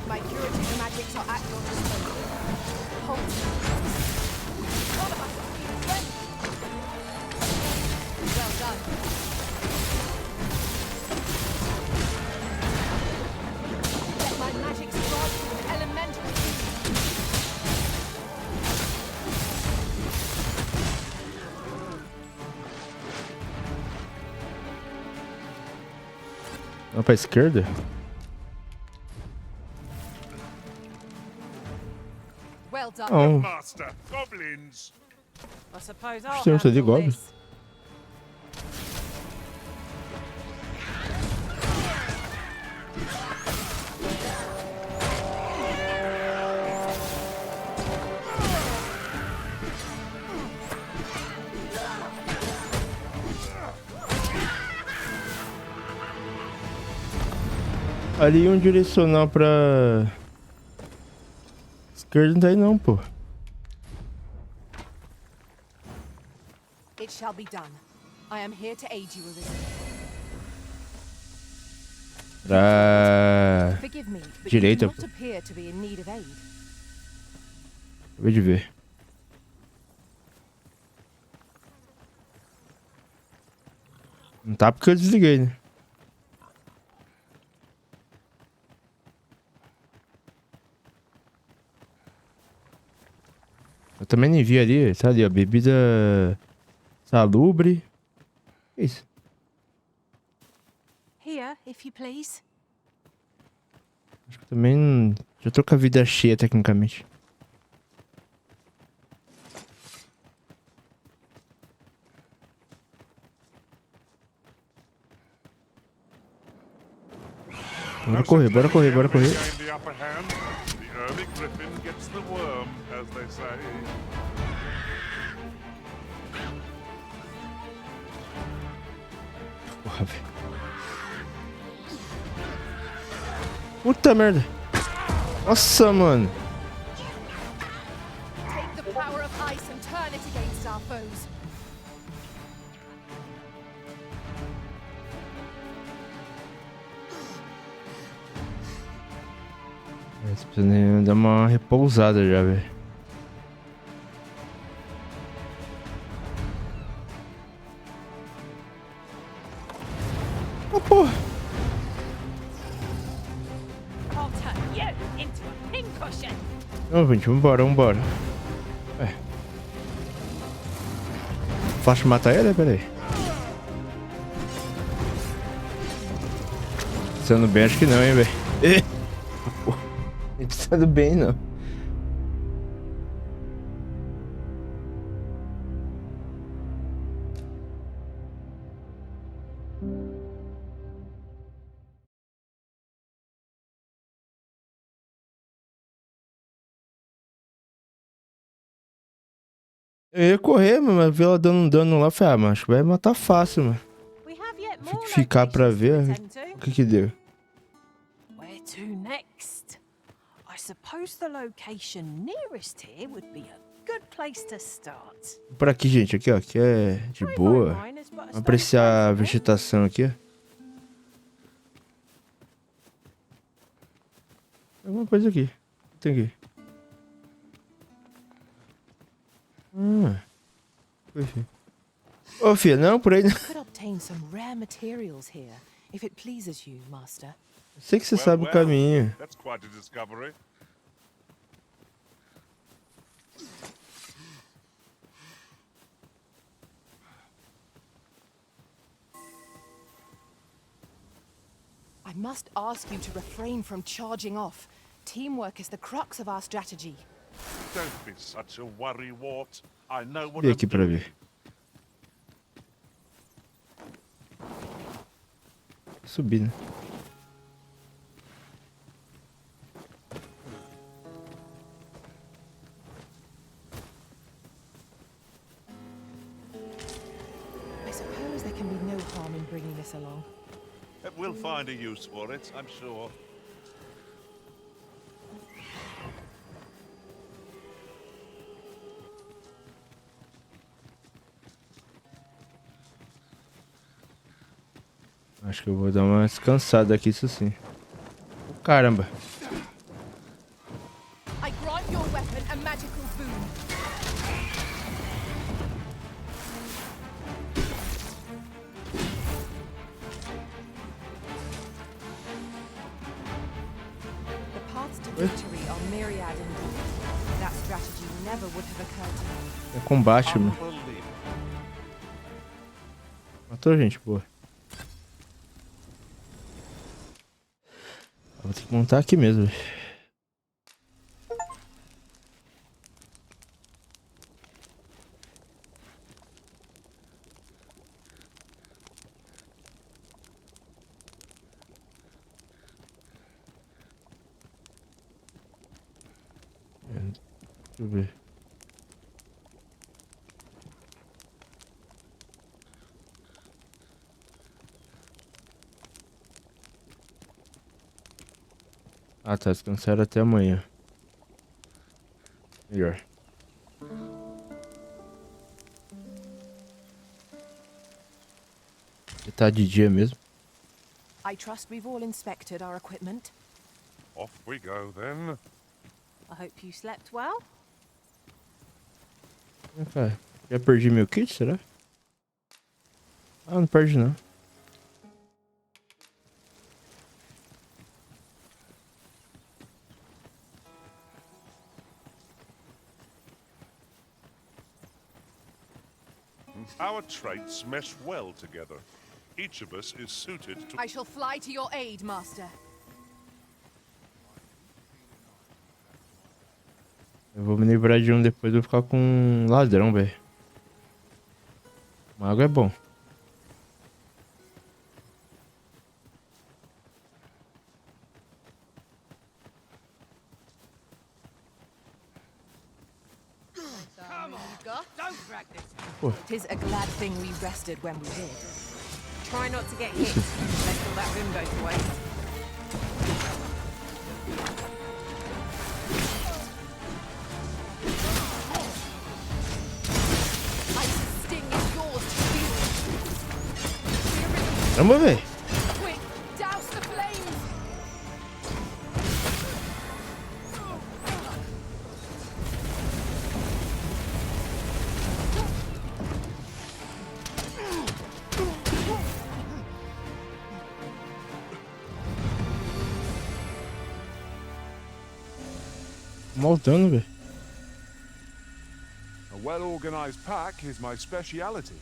My curative magics are at your disposal. Hold. One of us is being drenched. Well done. Let my magic strike you with elemental. Lá pra esquerda? Well done. Não. Master, goblins! I suppose I'll Temos ali handle goblins. this. Ali um direcional pra... Esquerda não tá aí não, pô. It shall be done. I am here to aid you, Arisen. Pra... Forgive me, but Direita, you do pô. not appear to be in need of aid. Acabei de ver. Não tá porque eu desliguei, né? Eu também nem vi ali, tá ali, ó, bebida salubre. Que isso? Here, if you please. Acho que também já tô com a vida cheia, tecnicamente. Bora correr, bora correr, bora correr. Gain the upper hand. The early griffin gets the worm, as they say. Porra, velho. Puta merda. Nossa, mano. Take the power of ice and turn it against our foes. Você precisa dar uma repousada já, velho. Ah, porra. I'll turn you into a pincushion. Não, gente, vambora, vambora. Ué. Fácil matar ele? Pera aí. Pensando bem, acho que não, hein, velho. Pensando bem, não. Eu ia correr, mano, mas vi ela dando um dano lá, falei, ah, mas acho que vai matar fácil, mano. We have yet, More ficar pra locations to ver attend to. o que que deu. Where to next? I suppose the location nearest here would be a good place to start. Por aqui, gente, aqui, ó, que é de boa. Vamos apreciar a vegetação aqui, ó. Alguma coisa aqui. O que tem aqui? Perfeito. Ô, filha, não, por aí não. Could obtain some rare materials here, if it pleases you, master. Eu sei que você sabe o caminho. That's quite a discovery. I must ask you to refrain from charging off. Teamwork is the crux of our strategy. Don't be such a worrywart. I know what Vem I'm aqui pra doing. ver. Subir, né? I suppose there can be no harm in bringing this along. We'll find a use for it, I'm sure. Acho que eu vou dar uma descansada aqui, isso sim. Caramba. I grant your weapon a magical boon. The paths to victory are myriad indeed. That strategy never would have occurred to me. É combate, mano. Unbelievable. Matou gente, boa. Vou ter que montar aqui mesmo. Deixa eu ver. Ah, tá. Descansaram até amanhã. Melhor. Tá de dia mesmo. I trust we've all inspected our equipment. Off we go then. I hope you slept well. Cara, já perdi meu kit, será? Ah, não perde não. Our traits mesh well together. Each of us is suited to... I shall fly to your aid, master. Eu vou me livrar de um depois, eu vou ficar com um ladrão, velho. Mago é bom. Tis a glad thing we rested when we did. Try not to get hit. Let all that room go to waste. Ice's sting is yours to feel. Caramba, velho. Quick, douse the flames! Mal dano, velho. A well-organized pack is my speciality.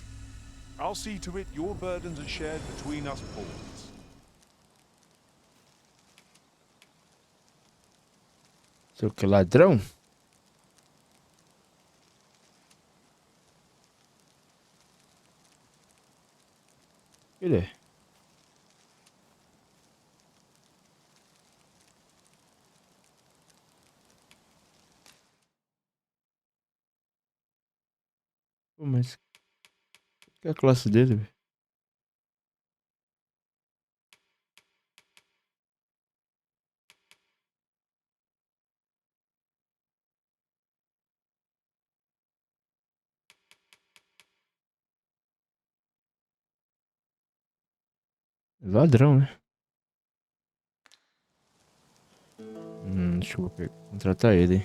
I'll see to it your burdens are shared between us pawns. Seu que ladrão? Ele é. Pô, mas... que é a classe dele, velho? Ladrão, né? Deixa eu contratar ele.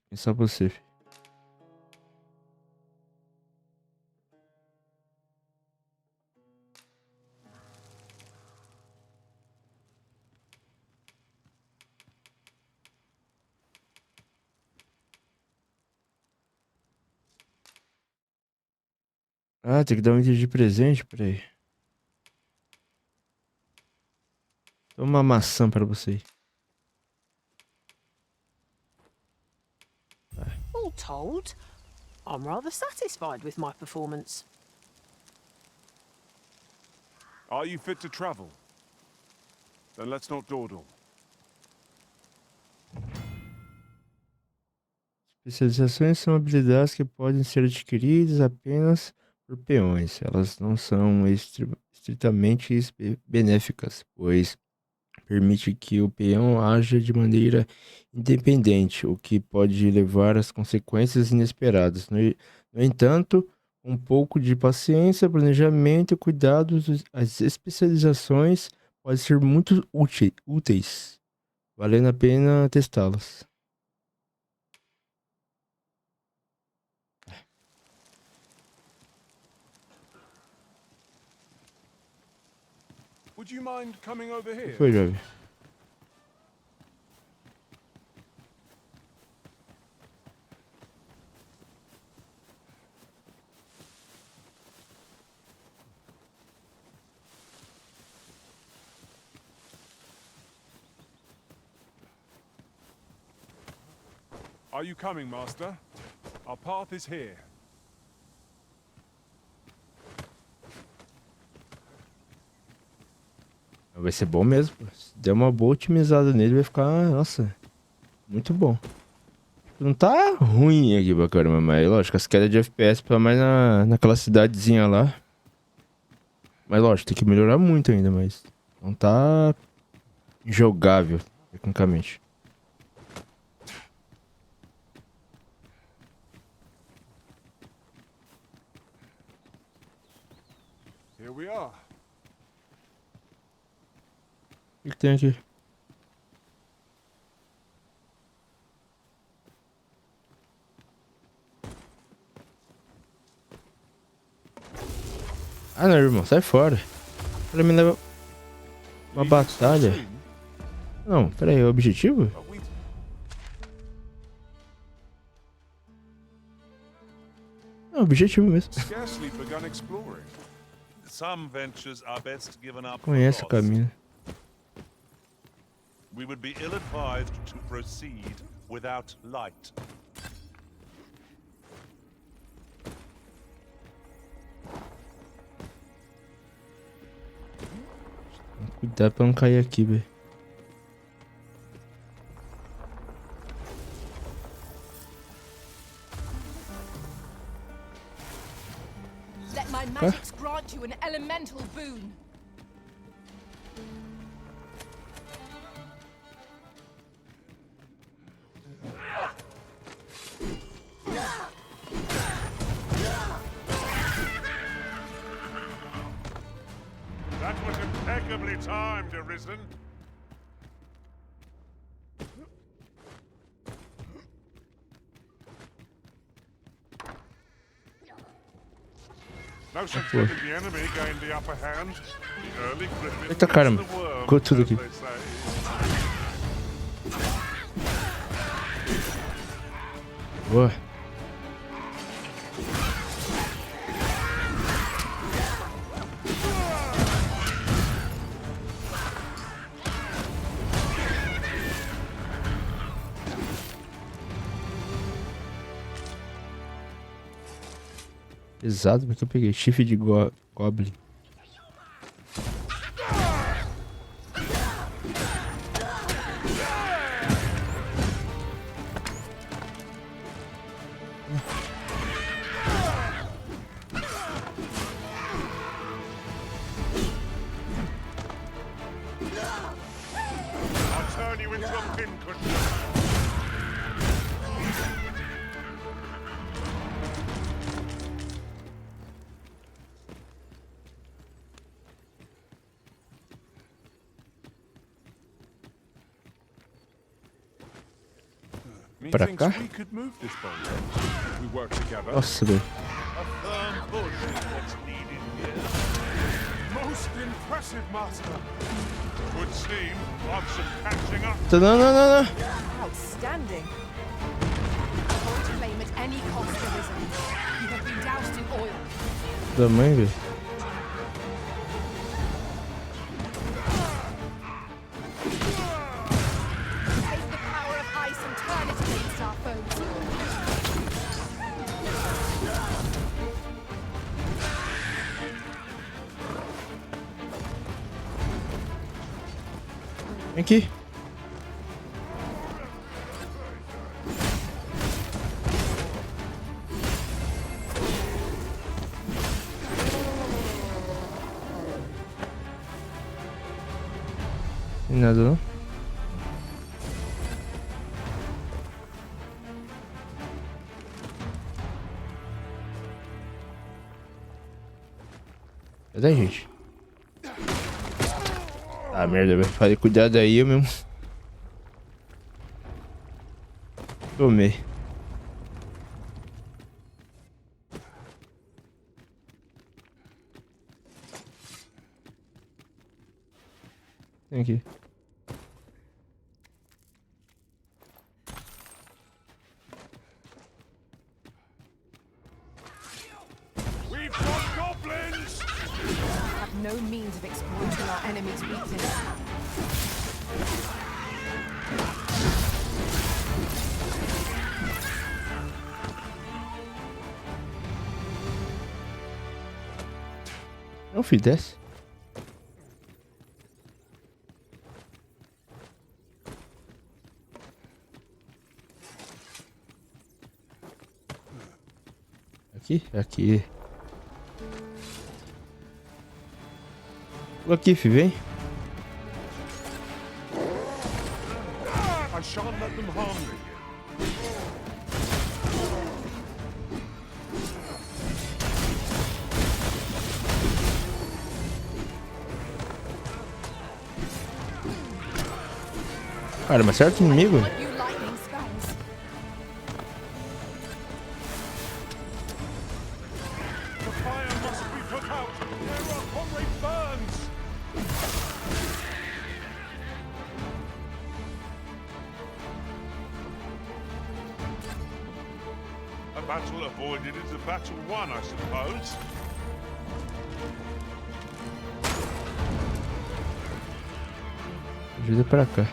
Pensar você, filho. Ah, tem que dar um item de presente, peraí. Toma uma maçã pra você. All told, I'm rather satisfied with my performance. Are you fit to travel? Then let's not dawdle. Especializações são habilidades que podem ser adquiridas apenas por peões. Elas não são estritamente benéficas, pois permite que o peão haja de maneira independente, o que pode levar a consequências inesperadas. No entanto, um pouco de paciência, planejamento e cuidado, as especializações podem ser muito úteis, valendo a pena testá-las. Would you mind coming over O que here? foi, jovem? Are you coming, Master? Our path is here. Vai ser bom mesmo, pô. Se der uma boa otimizada nele, vai ficar, nossa, muito bom. Não tá ruim aqui pra caramba, mas lógico, as quedas de FPS, pelo menos naquela cidadezinha lá. Mas lógico, tem que melhorar muito ainda, mas não tá jogável, tecnicamente. Here we are. O que tem aqui? Ah não, irmão, sai fora. Pra me levar uma batalha. Não, pera aí, é o objetivo? É o objetivo mesmo. Scarcely begun exploring. Some ventures are best given up for Conhece o lost. caminho. We would be ill-advised to proceed without light. Cuidado pra não cair aqui, velho. Let my magics grant you an elemental boon. That was impeccably timed, Arisen. No sense letting the enemy gain the upper hand. The early griffin Eita caramba, gets the worm, ficou tudo as aqui. they say. Boa. Pesado, porque eu peguei chifre de goblin. I'll turn you into a pincushion. Pra cá? we could move this boat. We work together. Nossa, velho. A firm push is what's needed here. Most impressive, Master. Would seem on some catching up. Não, não, não, não. Outstanding. Hold flame at any cost, Arisen. You have been doused in oil. Tamanho, velho. Take the power of ice and turn it against our foes. Vem aqui. Tem nada não? Cadê, gente? Ah, merda, velho. Falei, cuidado aí, eu mesmo. Tomei. Tem aqui. We've got goblins! Have no means of exploiting our enemy's weakness. Não, filho, desce. Aqui? Aqui. Aqui, filho, vem. I shan't let them harm you. Cara, mas certo inimigo? You lightning spells. The fire must be put out. There are comrade burns. A battle avoided is a battle won, I suppose. Ajuda pra cá.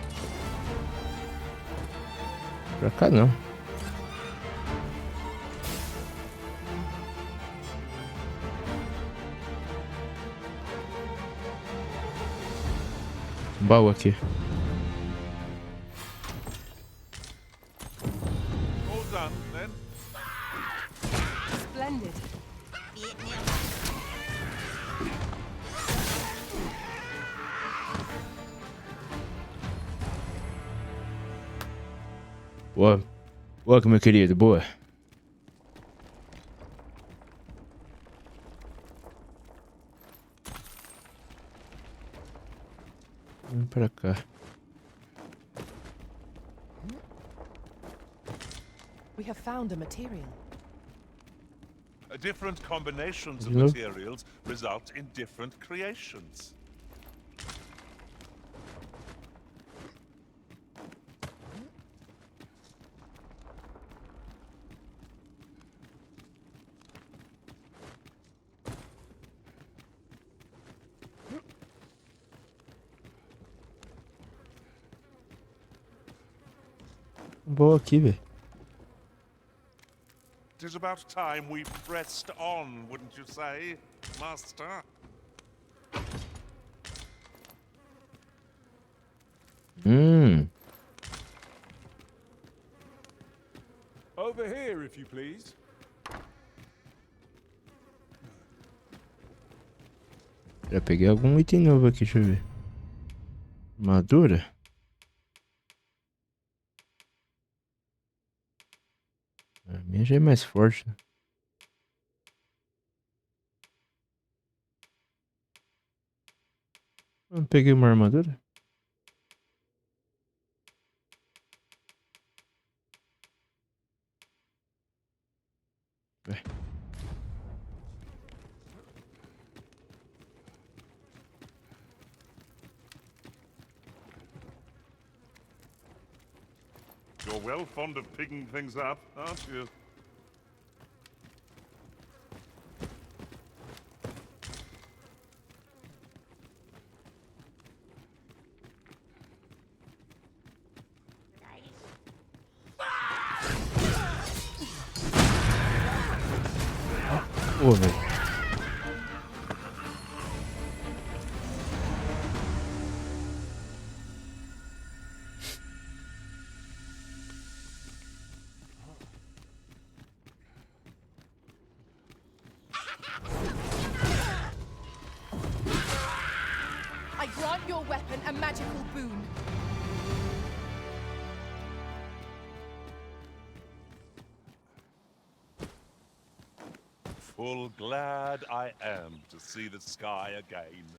Pra cá não. Baú aqui. All done, then. Splendid. Boa. Boa, meu querido. Boa. Vem pra cá. We have found a material. Different combinations of Hello? materials result in different creations. Boa aqui, velho. It is about time we pressed on, wouldn't you say, Master? Over here, if you please. Já peguei algum item novo aqui, deixa eu ver. Armadura? A minha já é mais forte, né? Eu não peguei uma armadura? You're well fond of picking things up, aren't you? Pô, velho. I grant your weapon a magical boon. Full glad I am to see the sky again.